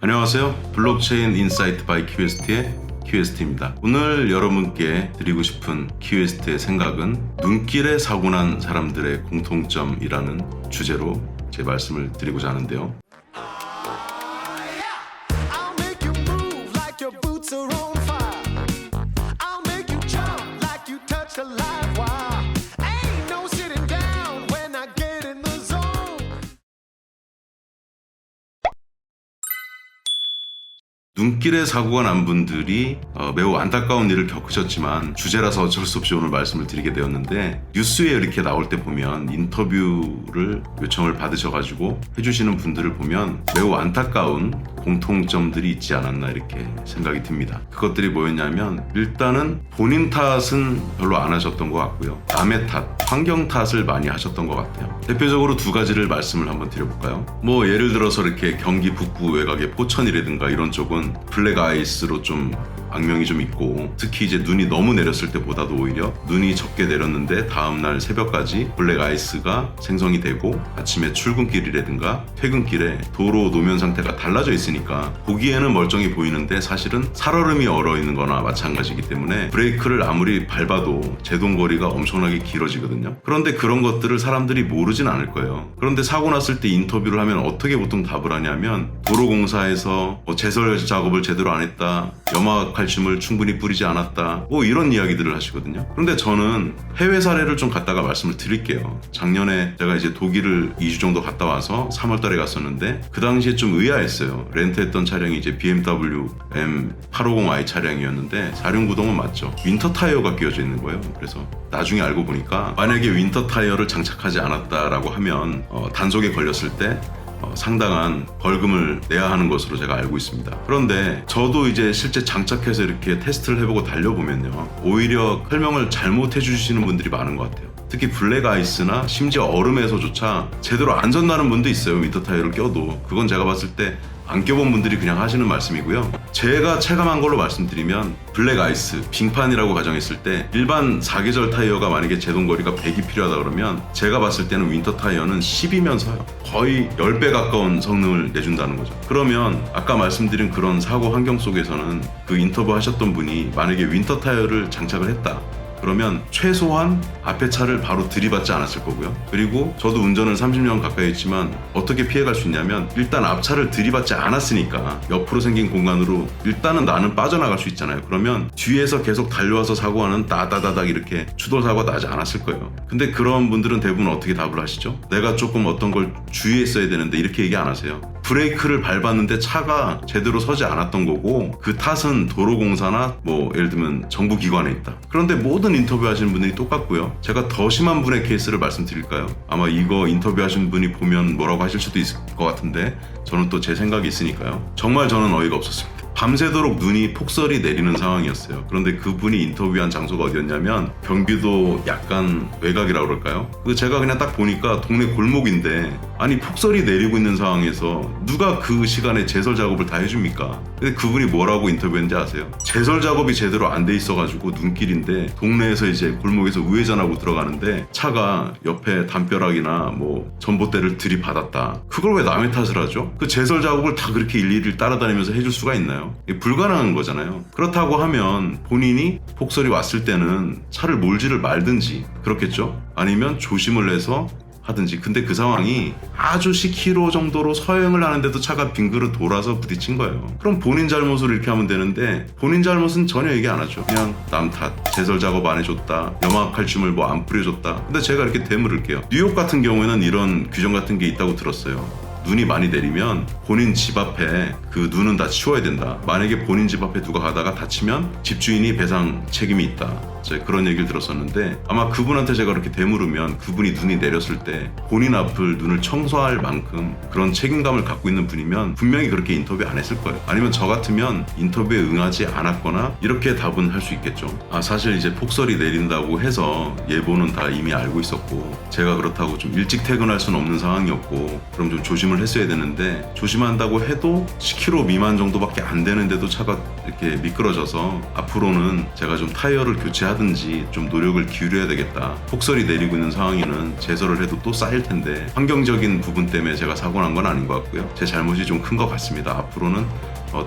안녕하세요. 블록체인 인사이트 바이 큐에스트의 큐에스트입니다. 오늘 여러분께 드리고 싶은 큐에스트의 생각은 눈길에 사고 난 사람들의 공통점이라는 주제로 제 말씀을 드리고자 하는데요. 눈길에 사고가 난 분들이 매우 안타까운 일을 겪으셨지만 주제라서 어쩔 수 없이 오늘 말씀을 드리게 되었는데, 뉴스에 이렇게 나올 때 보면 인터뷰를 요청을 받으셔가지고 해주시는 분들을 보면 매우 안타까운 공통점들이 있지 않았나 이렇게 생각이 듭니다. 그것들이 뭐였냐면, 일단은 본인 탓은 별로 안 하셨던 것 같고요, 남의 탓, 환경 탓을 많이 하셨던 것 같아요. 대표적으로 두 가지를 말씀을 한번 드려볼까요? 예를 들어서 이렇게 경기 북부 외곽의 포천이라든가 이런 쪽은 블랙 아이스로 좀 악명이 좀 있고, 특히 이제 눈이 너무 내렸을 때보다도 오히려 눈이 적게 내렸는데 다음날 새벽까지 블랙 아이스가 생성이 되고 아침에 출근길이라든가 퇴근길에 도로 노면 상태가 달라져 있으니까 보기에는 멀쩡히 보이는데 사실은 살얼음이 얼어있는 거나 마찬가지이기 때문에 브레이크를 아무리 밟아도 제동거리가 엄청나게 길어지거든요. 그런데 그런 것들을 사람들이 모르진 않을 거예요. 그런데 사고 났을 때 인터뷰를 하면 어떻게 보통 답을 하냐면, 도로공사에서 제설 작업을 제대로 안 했다, 염화칼슘을 충분히 뿌리지 않았다, 이런 이야기들을 하시거든요. 그런데 저는 해외 사례를 좀 갖다가 말씀을 드릴게요. 작년에 제가 이제 독일을 2주 정도 갔다 와서 3월 달에 갔었는데, 그 당시에 좀 의아했어요. 렌트했던 차량이 이제 BMW M850i 차량이었는데 사륜구동은 맞죠. 윈터 타이어가 끼워져 있는 거예요. 그래서 나중에 알고 보니까 만약에 윈터 타이어를 장착하지 않았다라고 하면 단속에 걸렸을 때 상당한 벌금을 내야 하는 것으로 제가 알고 있습니다. 그런데 저도 이제 실제 장착해서 이렇게 테스트를 해보고 달려보면요, 오히려 설명을 잘못 해주시는 분들이 많은 것 같아요. 특히 블랙 아이스나 심지어 얼음에서조차 제대로 안 전나는 분도 있어요. 윈터 타이어를 껴도. 그건 제가 봤을 때 안 껴본 분들이 그냥 하시는 말씀이고요. 제가 체감한 걸로 말씀드리면, 블랙 아이스, 빙판이라고 가정했을 때 일반 사계절 타이어가 만약에 제동거리가 100이 필요하다 그러면 제가 봤을 때는 윈터 타이어는 10이면서요 거의 10배 가까운 성능을 내준다는 거죠. 그러면 아까 말씀드린 그런 사고 환경 속에서는 그 인터뷰 하셨던 분이 만약에 윈터 타이어를 장착을 했다 그러면 최소한 앞에 차를 바로 들이받지 않았을 거고요. 그리고 저도 운전을 30년 가까이 했지만 어떻게 피해갈 수 있냐면, 일단 앞차를 들이받지 않았으니까 옆으로 생긴 공간으로 일단은 나는 빠져나갈 수 있잖아요. 그러면 뒤에서 계속 달려와서 사고하는 따다다닥 이렇게 추돌 사고가 나지 않았을 거예요. 근데 그런 분들은 대부분 어떻게 답을 하시죠? 내가 조금 어떤 걸 주의했어야 되는데 이렇게 얘기 안 하세요. 브레이크를 밟았는데 차가 제대로 서지 않았던 거고, 그 탓은 도로공사나 예를 들면 정부기관에 있다. 그런데 모든 인터뷰 하시는 분들이 똑같고요. 제가 더 심한 분의 케이스를 말씀드릴까요? 아마 이거 인터뷰 하신 분이 보면 뭐라고 하실 수도 있을 것 같은데 저는 또 제 생각이 있으니까요. 정말 저는 어이가 없었습니다. 밤새도록 눈이 폭설이 내리는 상황이었어요. 그런데 그분이 인터뷰한 장소가 어디였냐면, 경기도 약간 외곽이라고 그럴까요? 제가 그냥 딱 보니까 동네 골목인데, 아니 폭설이 내리고 있는 상황에서 누가 그 시간에 제설 작업을 다 해줍니까? 근데 그분이 뭐라고 인터뷰했는지 아세요? 제설 작업이 제대로 안 돼 있어가지고 눈길인데 동네에서 이제 골목에서 우회전하고 들어가는데 차가 옆에 담벼락이나 전봇대를 들이받았다. 그걸 왜 남의 탓을 하죠? 그 제설 작업을 다 그렇게 일일이 따라다니면서 해줄 수가 있나요? 불가능한 거잖아요. 그렇다고 하면 본인이 폭설이 왔을 때는 차를 몰지를 말든지 그렇겠죠? 아니면 조심을 해서 하든지. 근데 그 상황이 아주 10km 정도로 서행을 하는데도 차가 빙그릇 돌아서 부딪힌 거예요. 그럼 본인 잘못으로 이렇게 하면 되는데, 본인 잘못은 전혀 얘기 안 하죠. 그냥 남 탓, 제설 작업 안 해줬다, 염화칼슘을 안 뿌려줬다. 근데 제가 이렇게 되물을게요. 뉴욕 같은 경우에는 이런 규정 같은 게 있다고 들었어요. 눈이 많이 내리면 본인 집 앞에 그 눈은 다 치워야 된다. 만약에 본인 집 앞에 누가 가다가 다치면 집주인이 배상 책임이 있다. 제가 그런 얘기를 들었었는데, 아마 그분한테 제가 그렇게 되물으면 그분이 눈이 내렸을 때 본인 앞을 눈을 청소할 만큼 그런 책임감을 갖고 있는 분이면 분명히 그렇게 인터뷰 안 했을 거예요. 아니면 저 같으면 인터뷰에 응하지 않았거나 이렇게 답은 할 수 있겠죠. 사실 이제 폭설이 내린다고 해서 예보는 다 이미 알고 있었고, 제가 그렇다고 좀 일찍 퇴근할 수는 없는 상황이었고, 그럼 좀 조심 조심을 했어야 되는데 조심한다고 해도 10km 미만 정도밖에 안 되는데도 차가 이렇게 미끄러져서 앞으로는 제가 좀 타이어를 교체하든지 좀 노력을 기울여야 되겠다. 폭설이 내리고 있는 상황에는 제설을 해도 또 쌓일 텐데 환경적인 부분 때문에 제가 사고 난 건 아닌 것 같고요. 제 잘못이 좀 큰 것 같습니다. 앞으로는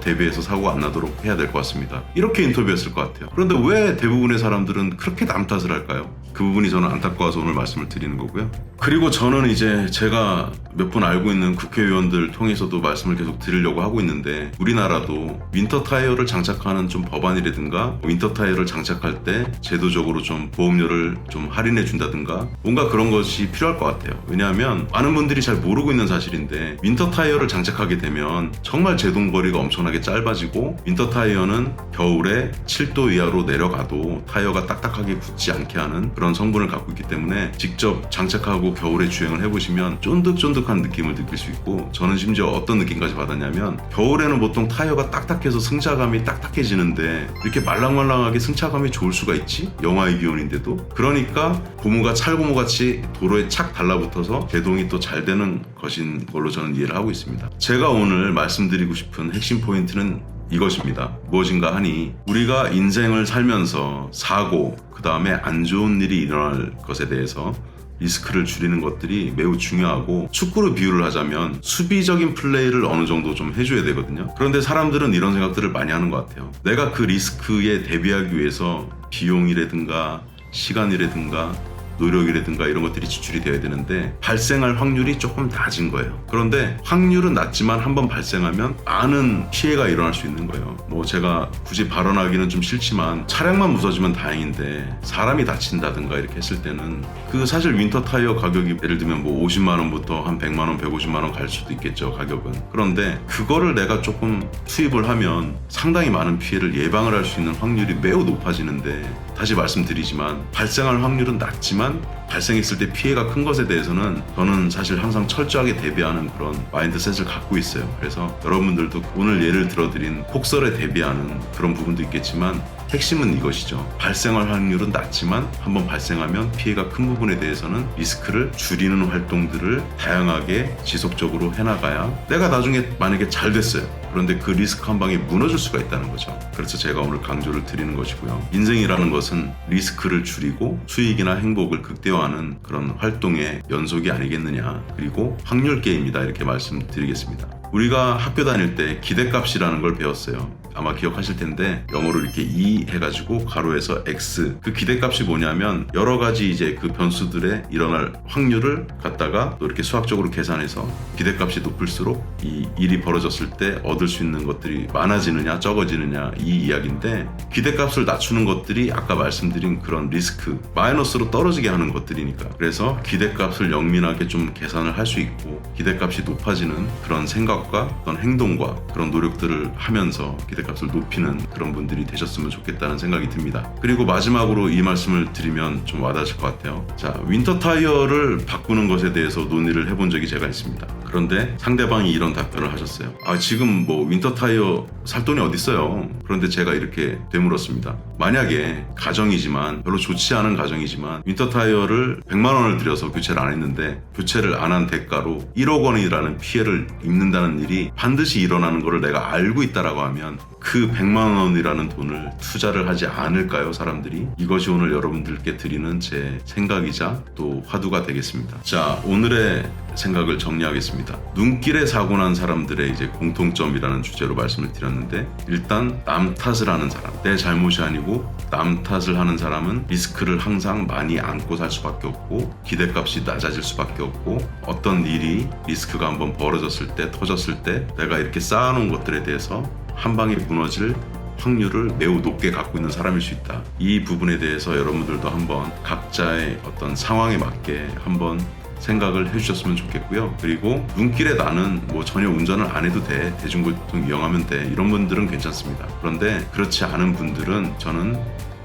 대비해서 사고가 안 나도록 해야 될 것 같습니다. 이렇게 인터뷰했을 것 같아요. 그런데 왜 대부분의 사람들은 그렇게 남 탓을 할까요? 그 부분이 저는 안타까워서 오늘 말씀을 드리는 거고요. 그리고 저는 이제 제가 몇 분 알고 있는 국회의원들 통해서도 말씀을 계속 드리려고 하고 있는데 우리나라도 윈터 타이어를 장착하는 좀 법안이라든가 윈터 타이어를 장착할 때 제도적으로 좀 보험료를 좀 할인해 준다든가 뭔가 그런 것이 필요할 것 같아요. 왜냐하면 많은 분들이 잘 모르고 있는 사실인데 윈터 타이어를 장착하게 되면 정말 제동거리가 엄청나게 짧아지고 윈터 타이어는 겨울에 7도 이하로 내려가도 타이어가 딱딱하게 굳지 않게 하는 그런 성분을 갖고 있기 때문에 직접 장착하고 겨울에 주행을 해보시면 쫀득쫀득한 느낌을 느낄 수 있고 저는 심지어 어떤 느낌까지 받았냐면 겨울에는 보통 타이어가 딱딱해서 승차감이 딱딱해지는데 이렇게 말랑말랑하게 승차감이 좋을 수가 있지? 영하의 기온인데도 그러니까 고무가 찰고무같이 도로에 착 달라붙어서 제동이 또 잘 되는 것인 걸로 저는 이해를 하고 있습니다. 제가 오늘 말씀드리고 싶은 핵심 포인트는 이것입니다. 무엇인가 하니 우리가 인생을 살면서 사고 그 다음에 안 좋은 일이 일어날 것에 대해서 리스크를 줄이는 것들이 매우 중요하고 축구로 비유를 하자면 수비적인 플레이를 어느 정도 좀 해줘야 되거든요. 그런데 사람들은 이런 생각들을 많이 하는 것 같아요. 내가 그 리스크에 대비하기 위해서 비용이라든가 시간이라든가 노력이라든가 이런 것들이 지출이 되어야 되는데 발생할 확률이 조금 낮은 거예요. 그런데 확률은 낮지만 한번 발생하면 많은 피해가 일어날 수 있는 거예요. 뭐 제가 굳이 발언하기는 좀 싫지만 차량만 부서지면 다행인데 사람이 다친다든가 이렇게 했을 때는 그 사실 윈터 타이어 가격이 예를 들면 뭐 50만 원부터 한 100만 원, 150만 원 갈 수도 있겠죠, 가격은. 그런데 그거를 내가 조금 투입을 하면 상당히 많은 피해를 예방을 할 수 있는 확률이 매우 높아지는데 다시 말씀드리지만 발생할 확률은 낮지만 발생했을 때 피해가 큰 것에 대해서는 저는 사실 항상 철저하게 대비하는 그런 마인드셋을 갖고 있어요. 그래서 여러분들도 오늘 예를 들어드린 폭설에 대비하는 그런 부분도 있겠지만 핵심은 이것이죠. 발생할 확률은 낮지만 한번 발생하면 피해가 큰 부분에 대해서는 리스크를 줄이는 활동들을 다양하게 지속적으로 해나가야 내가 나중에 만약에 잘 됐어요. 그런데 그 리스크 한 방에 무너질 수가 있다는 거죠. 그래서 제가 오늘 강조를 드리는 것이고요. 인생이라는 것은 리스크를 줄이고 수익이나 행복을 극대화하는 그런 활동의 연속이 아니겠느냐. 그리고 확률 게임이다 이렇게 말씀드리겠습니다. 우리가 학교 다닐 때 기대값이라는 걸 배웠어요. 아마 기억하실 텐데 영어로 이렇게 E 해가지고 가로에서 X 그 기대값이 뭐냐면 여러 가지 이제 그 변수들의 일어날 확률을 갖다가 또 이렇게 수학적으로 계산해서 기대값이 높을수록 이 일이 벌어졌을 때 얻을 수 있는 것들이 많아지느냐 적어지느냐 이 이야기인데 기대값을 낮추는 것들이 아까 말씀드린 그런 리스크 마이너스로 떨어지게 하는 것들이니까 그래서 기대값을 영민하게 좀 계산을 할 수 있고 기대값이 높아지는 그런 생각과 어떤 행동과 그런 노력들을 하면서 기대값을 높이는 그런 분들이 되셨으면 좋겠다는 생각이 듭니다. 그리고 마지막으로 이 말씀을 드리면 좀 와닿을 것 같아요. 자, 윈터 타이어를 바꾸는 것에 대해서 논의를 해본 적이 제가 있습니다. 그런데 상대방이 이런 답변을 하셨어요. 지금 뭐 윈터 타이어 살 돈이 어딨어요. 그런데 제가 이렇게 되물었습니다. 만약에 가정이지만 별로 좋지 않은 가정이지만 윈터 타이어를 100만 원을 들여서 교체를 안 했는데 교체를 안 한 대가로 1억 원이라는 피해를 입는다는 일이 반드시 일어나는 것을 내가 알고 있다라고 하면 그 100만 원이라는 돈을 투자를 하지 않을까요, 사람들이? 이것이 오늘 여러분들께 드리는 제 생각이자 또 화두가 되겠습니다. 자, 오늘의 생각을 정리하겠습니다. 눈길에 사고 난 사람들의 이제 공통점이라는 주제로 말씀을 드렸는데 일단 남 탓을 하는 사람, 내 잘못이 아니고 남 탓을 하는 사람은 리스크를 항상 많이 안고 살 수밖에 없고 기대값이 낮아질 수밖에 없고 어떤 일이 리스크가 한번 벌어졌을 때 터졌을 때 내가 이렇게 쌓아놓은 것들에 대해서 한 방에 무너질 확률을 매우 높게 갖고 있는 사람일 수 있다. 이 부분에 대해서 여러분들도 한번 각자의 어떤 상황에 맞게 한번 생각을 해주셨으면 좋겠고요. 그리고 눈길에 나는 뭐 전혀 운전을 안 해도 돼, 대중교통 이용하면 돼, 이런 분들은 괜찮습니다. 그런데 그렇지 않은 분들은 저는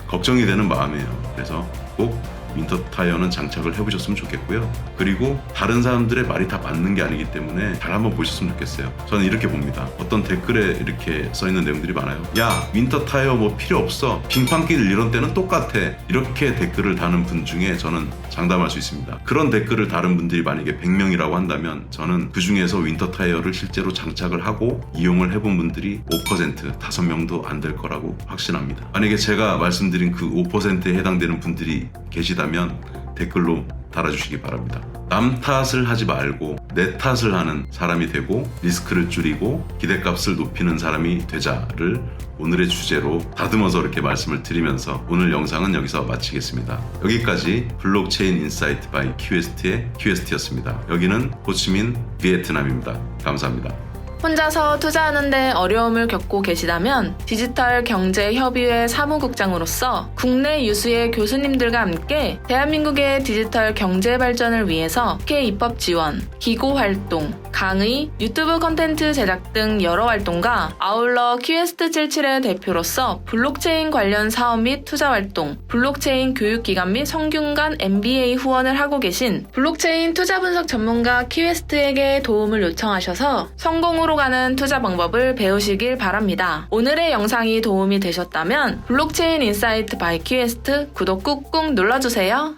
걱정이 되는 마음이에요. 그래서 꼭 윈터타이어는 장착을 해보셨으면 좋겠고요. 그리고 다른 사람들의 말이 다 맞는 게 아니기 때문에 잘 한번 보셨으면 좋겠어요. 저는 이렇게 봅니다. 어떤 댓글에 이렇게 써있는 내용들이 많아요. 야, 윈터타이어 뭐 필요 없어. 빙판길 이런 때는 똑같아. 이렇게 댓글을 다는 분 중에 저는 장담할 수 있습니다. 그런 댓글을 다른 분들이 만약에 100명이라고 한다면 저는 그 중에서 윈터타이어를 실제로 장착을 하고 이용을 해본 분들이 5%, 5명도 안 될 거라고 확신합니다. 만약에 제가 말씀드린 그 5%에 해당되는 분들이 계시다면 댓글로 달아주시기 바랍니다. 남 탓을 하지 말고 내 탓을 하는 사람이 되고 리스크를 줄이고 기대값을 높이는 사람이 되자를 오늘의 주제로 다듬어서 이렇게 말씀을 드리면서 오늘 영상은 여기서 마치겠습니다. 여기까지 블록체인 인사이트 바이 큐에스트의 큐에스트였습니다. 여기는 호치민 비에트남입니다. 감사합니다. 혼자서 투자하는데 어려움을 겪고 계시다면 디지털 경제협의회 사무국장으로서 국내 유수의 교수님들과 함께 대한민국의 디지털 경제 발전을 위해서 국회 입법 지원, 기고 활동, 강의, 유튜브 콘텐츠 제작 등 여러 활동과 아울러 큐에스트 77의 대표로서 블록체인 관련 사업 및 투자 활동, 블록체인 교육기관 및 성균관 MBA 후원을 하고 계신 블록체인 투자 분석 전문가 큐에스트에게 도움을 요청하셔서 성공으로 가는 투자 방법을 배우시길 바랍니다. 오늘의 영상이 도움이 되셨다면 블록체인 인사이트 바이 큐에스트 구독 꾹꾹 눌러주세요.